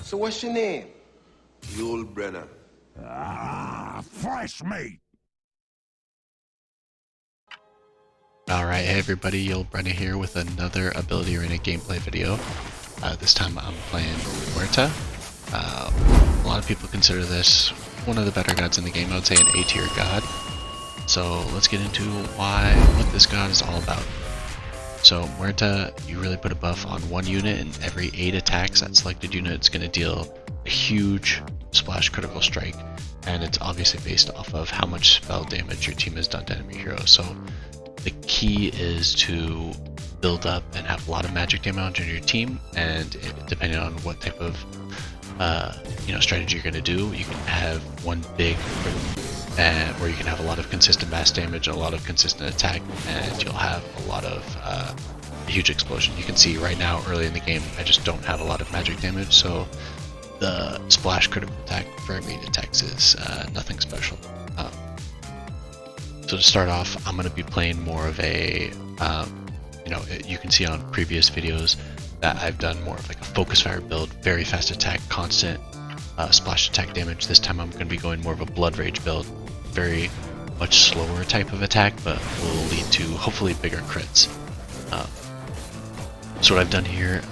So what's your name? Yullbrenna. Ah, fresh meat! Alright, hey everybody, Yullbrenna here with another Ability Arena gameplay video. This time I'm playing Muerta. A lot of people consider this one of the better gods in the game. I would say an A-tier god. So let's get into what this god is all about. So Muerta, you really put a buff on one unit, and every 8 attacks that selected unit is going to deal a huge splash critical strike. And it's obviously based off of how much spell damage your team has done to enemy heroes. So the key is to build up and have a lot of magic damage on your team, and depending on what type of strategy you're going to do, you can have one big where you can have a lot of consistent mass damage, a lot of consistent attack, and you'll have a lot of a huge explosion. You can see right now early in the game I just don't have a lot of magic damage, so the splash critical attack for every 8 attacks is nothing special. So to start off, I'm going to be playing more of a, you can see on previous videos that I've done more of like a focus fire build, very fast attack, constant splash attack damage. This time I'm going to be going more of a blood rage build, very much slower type of attack, but will lead to hopefully bigger crits. So what I've done here,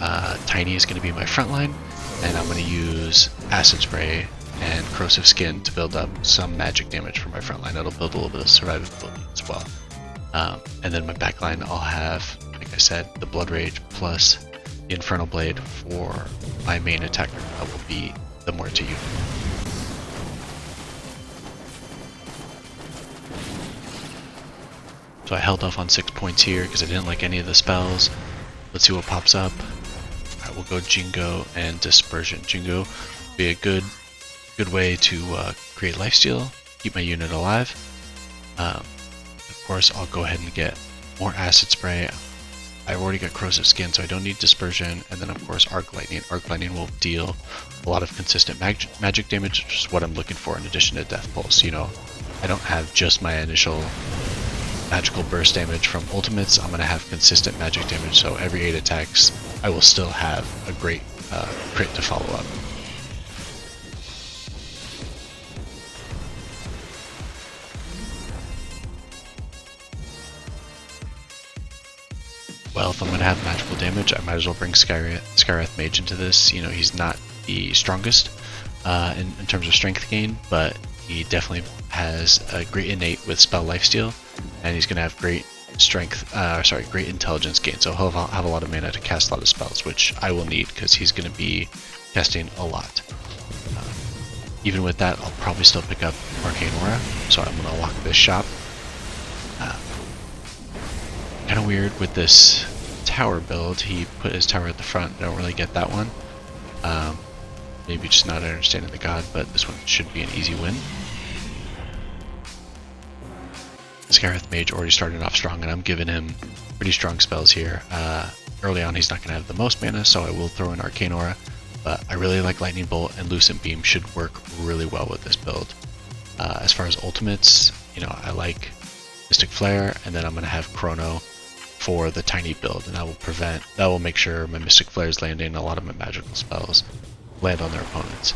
Tiny is going to be my front line, and I'm going to use Acid Spray and Corrosive Skin to build up some magic damage for my front line. It'll build a little bit of survivability as well. And then my back line, I'll have, like I said, the Blood Rage plus the Infernal Blade for my main attacker. That will be the Muerta unit. So I held off on 6 points here because I didn't like any of the spells. Let's see what pops up. Alright, we'll go Jingo and Dispersion. Jingo will be a good way to create lifesteal, keep my unit alive. Of course, I'll go ahead and get more Acid Spray. I've already got Corrosive Skin, so I don't need Dispersion. And then, of course, Arc Lightning. Arc Lightning will deal a lot of consistent magic damage, which is what I'm looking for in addition to Death Pulse. You know, I don't have just my initial magical burst damage from ultimates. I'm going to have consistent magic damage, so every 8 attacks, I will still have a great crit to follow up. Well, if I'm going to have magical damage, I might as well bring Skywrath Mage into this. You know, he's not the strongest in terms of strength gain, but he definitely has a great innate with spell lifesteal, and he's going to have great great intelligence gain. So he'll have a lot of mana to cast a lot of spells, which I will need because he's going to be casting a lot. Even with that, I'll probably still pick up Arcane Aura, so I'm going to lock this shop. Kind of weird with this tower build. He put his tower at the front. I don't really get that one. Maybe just not understanding the god, but this one should be an easy win. Skywrath Mage already started off strong, and I'm giving him pretty strong spells here. Early on, he's not going to have the most mana, so I will throw in Arcane Aura. But I really like Lightning Bolt, and Lucent Beam should work really well with this build. As far as ultimates, I like Mystic Flare, and then I'm going to have Chrono for the Tiny build, and that will make sure my Mystic Flare is landing, a lot of my magical spells land on their opponents.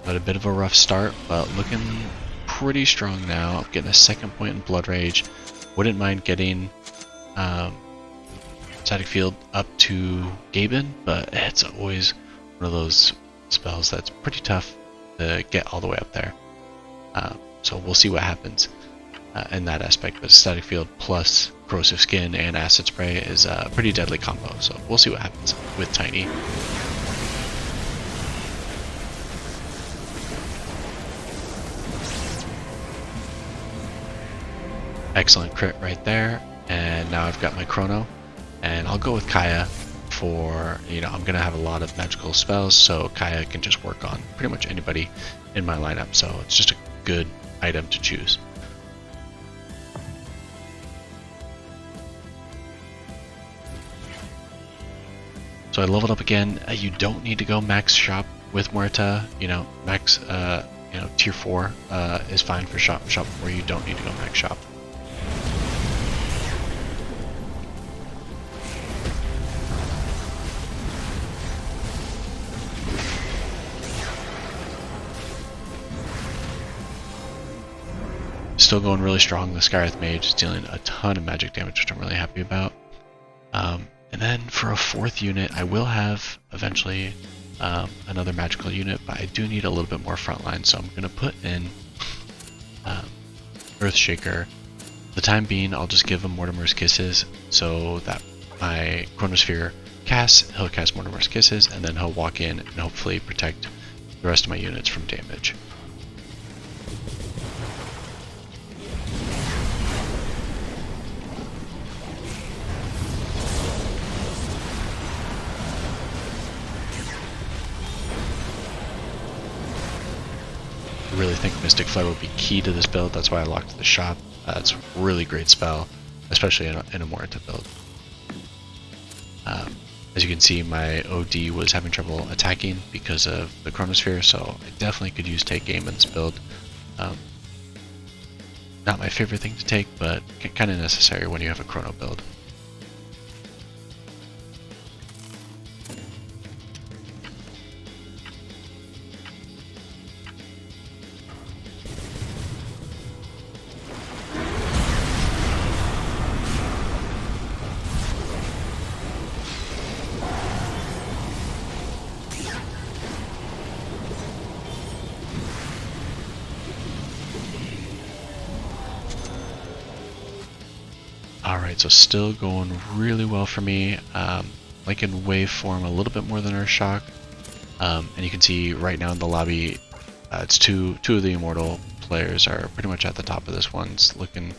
But a bit of a rough start, but looking pretty strong now. I'm getting a 2nd point in Blood Rage. Wouldn't mind getting Static Field up to Gaben, but it's always one of those spells that's pretty tough to get all the way up there. So we'll see what happens in that aspect. But Static Field plus Corrosive Skin and Acid Spray is a pretty deadly combo, so we'll see what happens with Tiny. Excellent crit right there, and now I've got my Chrono, and I'll go with Kaya for, I'm going to have a lot of magical spells, so Kaya can just work on pretty much anybody in my lineup, so it's just a good item to choose. So I leveled up again. You don't need to go max shop with Muerta. Max, tier 4 is fine for shop 4. You don't need to go max shop. Still going really strong. The Skywrath Mage is dealing a ton of magic damage, which I'm really happy about. And then for a 4th unit, I will have eventually another magical unit, but I do need a little bit more frontline, so I'm going to put in Earthshaker. For the time being, I'll just give him Mortimer's Kisses, so that my Chronosphere casts, he'll cast Mortimer's Kisses, and then he'll walk in and hopefully protect the rest of my units from damage. I really think Mystic Flare will be key to this build. That's why I locked the shop. It's a really great spell, especially in a Muerta build. As you can see, my OD was having trouble attacking because of the Chronosphere, so I definitely could use Take Aim in this build. Not my favorite thing to take, but kind of necessary when you have a Chrono build. Alright, so still going really well for me. Like in waveform a little bit more than Earthshock. And you can see right now in the lobby, it's two of the Immortal players are pretty much at the top of this one. It's looking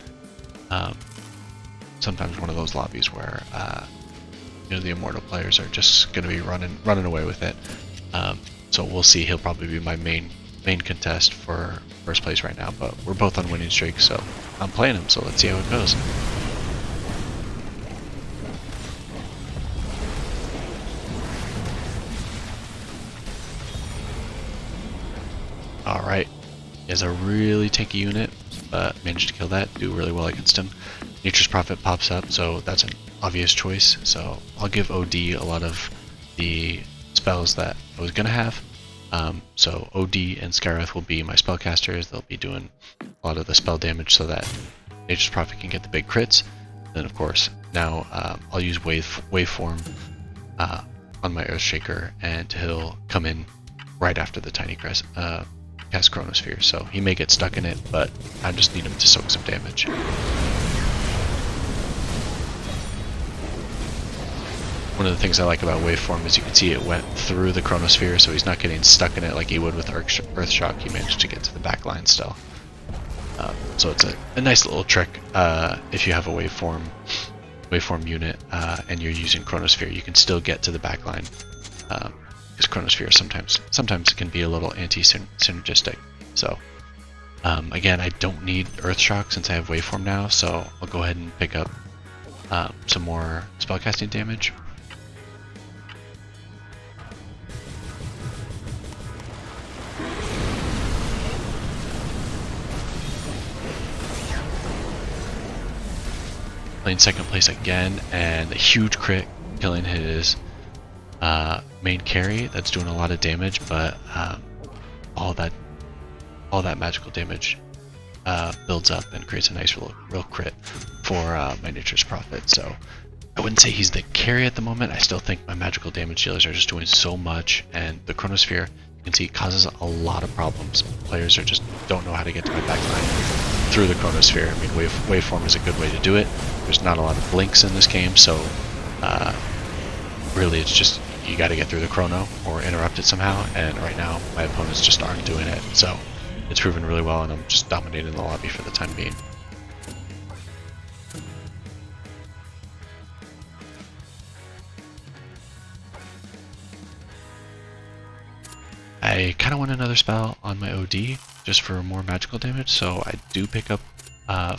sometimes one of those lobbies where the Immortal players are just going to be running away with it. So we'll see. He'll probably be my main contest for first place right now, but we're both on winning streaks, so I'm playing him, so let's see how it goes. Alright, he has a really tanky unit, but managed to kill that, do really well against him. Nature's Prophet pops up, so that's an obvious choice, so I'll give OD a lot of the spells that I was going to have. So OD and Skywrath will be my spellcasters. They'll be doing a lot of the spell damage so that Nature's Prophet can get the big crits. Then of course, now I'll use waveform on my Earthshaker, and he'll come in right after the Tiny Crest. Cast Chronosphere, so he may get stuck in it, but I just need him to soak some damage. One of the things I like about waveform is you can see it went through the Chronosphere, so he's not getting stuck in it like he would with Earthshock. He managed to get to the back line still. So it's a nice little trick if you have a waveform unit and you're using Chronosphere. You can still get to the back line. Because Chronosphere sometimes it can be a little anti-synergistic. So again, I don't need Earthshock since I have waveform now, so I'll go ahead and pick up some more spellcasting damage. Playing second place again, and a huge crit, killing his main carry that's doing a lot of damage, but all that magical damage builds up and creates a nice real crit for my Nature's Prophet. So I wouldn't say he's the carry at the moment. I still think my magical damage dealers are just doing so much, and the Chronosphere, you can see, it causes a lot of problems. Players just don't know how to get to my backline through the Chronosphere. I mean, waveform is a good way to do it. There's not a lot of blinks in this game, so really it's just you got to get through the Chrono or interrupt it somehow, and right now my opponents just aren't doing it, so it's proven really well, and I'm just dominating the lobby for the time being. I kind of want another spell on my OD just for more magical damage, so I do pick up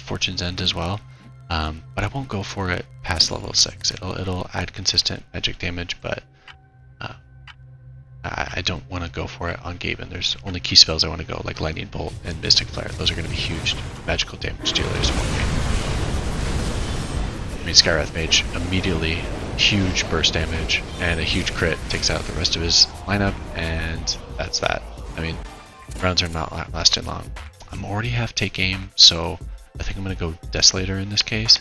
Fortune's End as well, but I won't go for it past level 6. It'll add consistent magic damage, but go for it on Gaben. There's only key spells I want to go, like Lightning Bolt and Mystic Flare. Those are going to be huge magical damage dealers for me. I mean, Skywrath Mage immediately huge burst damage and a huge crit takes out the rest of his lineup, and that's that. I mean, rounds are not lasting long. I'm already half take aim, so I think I'm going to go Desolator in this case.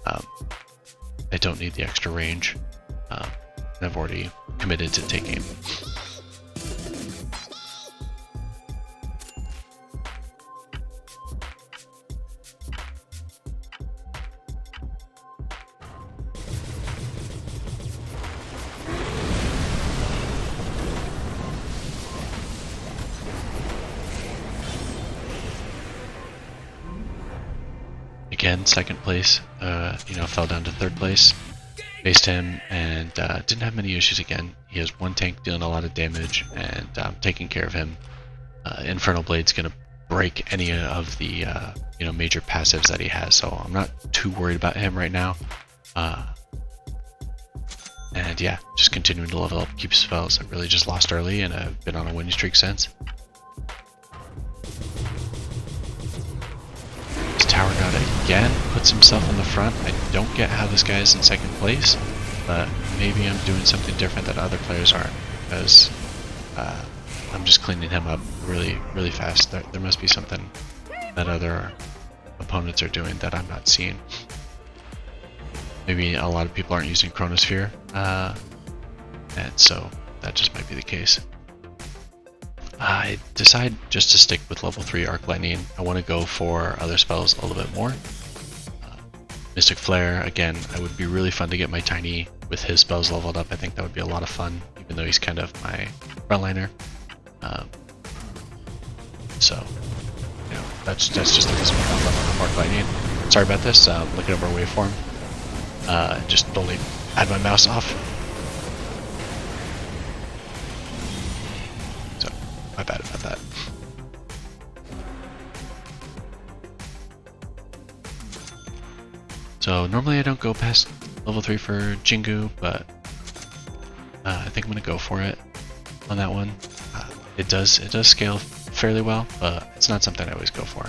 I don't need the extra range. I've already committed to take aim. Again, second place, fell down to third place. Faced him and didn't have many issues again. He has one tank dealing a lot of damage, and taking care of him. Infernal Blade's gonna break any of the major passives that he has, so I'm not too worried about him right now. And yeah, just continuing to level up, keep spells. I really just lost early, and I've been on a winning streak since. Tower God again puts himself in the front. I don't get how this guy is in second place, but maybe I'm doing something different that other players aren't, because I'm just cleaning him up really, really fast. There must be something that other opponents are doing that I'm not seeing. Maybe a lot of people aren't using Chronosphere, and so that just might be the case. I decide just to stick with level 3 Arc Lightning. I want to go for other spells a little bit more. Mystic Flare, again, it would be really fun to get my Tiny with his spells leveled up. I think that would be a lot of fun, even though he's kind of my frontliner. So, that's just the reason why I'm leveling up Arc Lightning. Sorry about this, looking over waveform. Just totally had my mouse off. My bad about that. So normally I don't go past level 3 for Jingu, but I think I'm gonna go for it on that one. It does scale fairly well, but it's not something I always go for.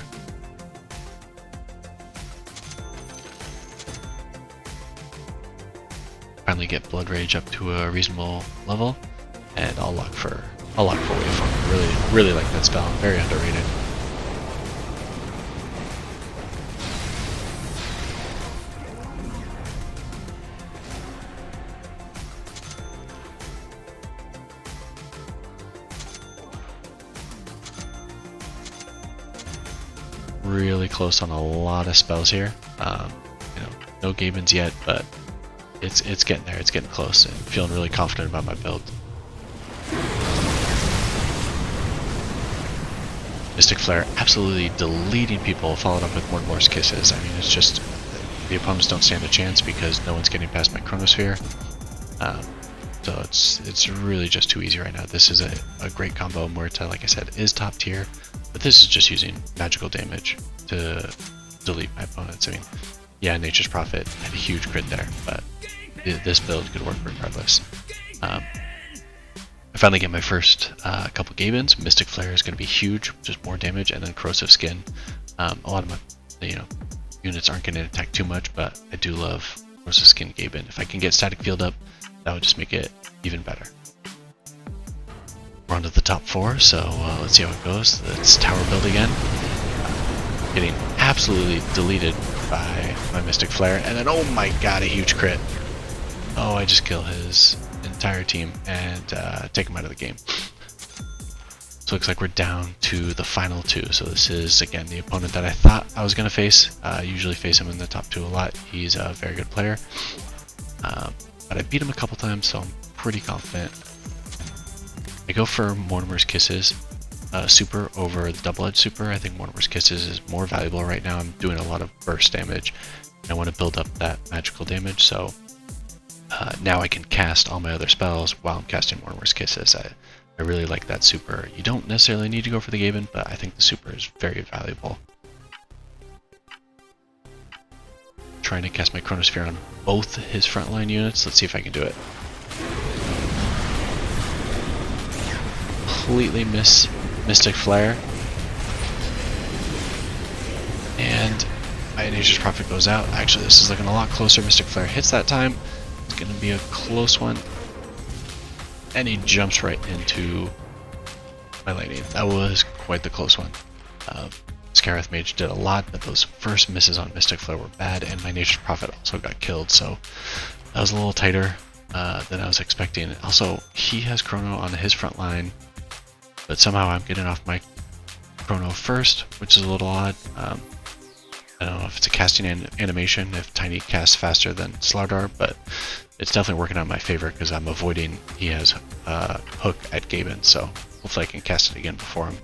Finally get Blood Rage up to a reasonable level, and I'll lock for waveform. Really like that spell. Very underrated. Really close on a lot of spells here. No Gabens yet, but it's getting there. It's getting close, and feeling really confident about my build. Mystic Flare absolutely deleting people, followed up with Mortimer's Kisses. I mean, it's just, the opponents don't stand a chance because no one's getting past my Chronosphere. So it's really just too easy right now. This is a great combo. Muerta, like I said, is top tier, but this is just using magical damage to delete my opponents. I mean, yeah, Nature's Prophet had a huge crit there, but this build could work regardless. I finally get my first couple Gabens. Mystic Flare is going to be huge, just more damage, and then Corrosive Skin. A lot of my units aren't going to attack too much, but I do love Corrosive Skin Gaben. If I can get Static Field up, that would just make it even better. We're on to the top 4, so let's see how it goes. It's tower build again. Getting absolutely deleted by my Mystic Flare, and then oh my god, a huge crit. Oh, I just kill his entire team and take him out of the game. So it looks like we're down to the final 2. So this is, again, the opponent that I thought I was going to face. I usually face him in the top 2 a lot. He's a very good player. But I beat him a couple times, so I'm pretty confident. I go for Mortimer's Kisses super over the double-edged super. I think Mortimer's Kisses is more valuable right now. I'm doing a lot of burst damage, and I want to build up that magical damage, so now I can cast all my other spells while I'm casting Mortimer's Kisses. I really like that super. You don't necessarily need to go for the Gaben, but I think the super is very valuable. Trying to cast my Chronosphere on both his frontline units. Let's see if I can do it. completely miss Mystic Flare. And my Nature's Prophet goes out. Actually, this is looking a lot closer. Mystic Flare hits that time. It's going to be a close one. And he jumps right into my laning. That was quite the close one. Skywrath Mage did a lot, but those first misses on Mystic Flare were bad, and my Nature's Prophet also got killed, so that was a little tighter than I was expecting. Also, he has Chrono on his front line, but somehow I'm getting off my Chrono first, which is a little odd. I don't know if it's a casting animation, if Tiny casts faster than Slardar, but it's definitely working out in my favor because I'm avoiding he has Hook at Gaben, so hopefully I can cast it again before him.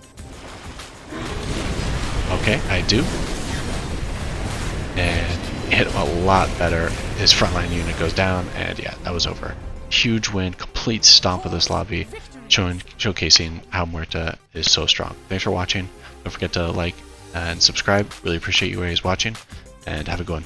Okay, I do. And hit him a lot better. His frontline unit goes down, and yeah, that was over. Huge win, complete stomp of this lobby, showcasing how Muerta is so strong. Thanks for watching. Don't forget to like and subscribe. Really appreciate you guys watching, and have a good one.